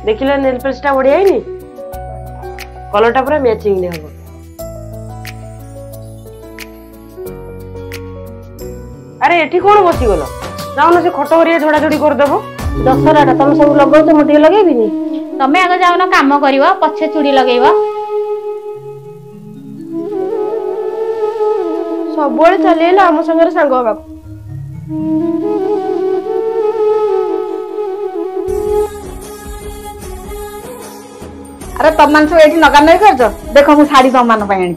देखिले नेल पेस्टा बढ़िया ही कलरटा पूरा मैचिंग ने हबो। अरे एठी कोन बसी गलो जाउन से खट करिया झोड़ा झोड़ी कर देबो। दशहराटा तुम सब लगाउ तो मोटी लगेबिनी। तमे आगे जाउन काम करिवो पछे चूड़ी लगेइबो। सब बळे चलेला हम संगे संग होबा। अरे तम मान सब एठी नगा नहीं करछ देखो मु साड़ी तम मान पय आनी।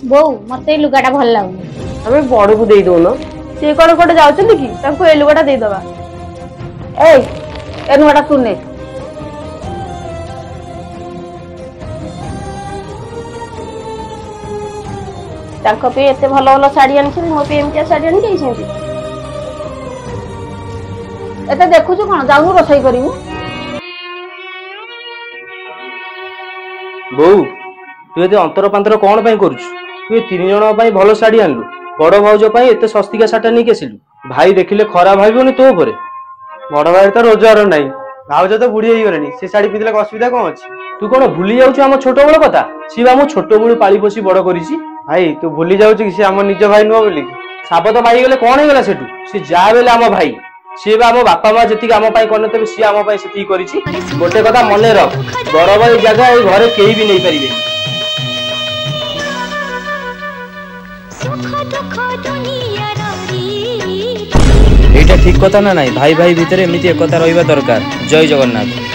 बो मते लुगाटा भल लागु। हमें बड़ को देई दो न से कोन कोटे जाउछन कि तांको ए लुगाटा देई दबा। ए एनुवाटा तू ने तांको पे एते भलो भलो साड़ी आनछन मो पे एमटिया साड़ी आनि जाइछन। एते देखु छु कोन जाउनु रसोई करिमु। बो तू एते अंतर पांतर कोन पय करूछु। तू 3 जण पय भलो साड़ी आनलु बड़ भाउज पय एते सस्तिका साटा नै केसिलु भाई देखिले खराब भाइबोनी तो ऊपर। बड़ भाई तो रोजगार नहीं भाउज तो बुढ़ी हो गलेनी से साड़ी पिथिले असुविधा कोन अछि। तू कोन भूली जाउछु हम छोट बड़ कथा सी बा मो छोट बड़ पाली पोसी बड़ करिछि। भाई तू भूली जाउछु कि से हम निज भाई नुआ बोली साबत पाई गले कोन हे गला सेटू से जा बेले हम भाई सी बा हम बापा मा जति हम पय करन तबे सी हम पय सेति करिछि। गोटे कथा मने रख बड़ भाई जगह ए घरे केही भी नै परिबे। एटा ठीक कथा ना नहीं भाई भाई भितर एमिति एकता रहिबा दरकार। जय जगन्नाथ।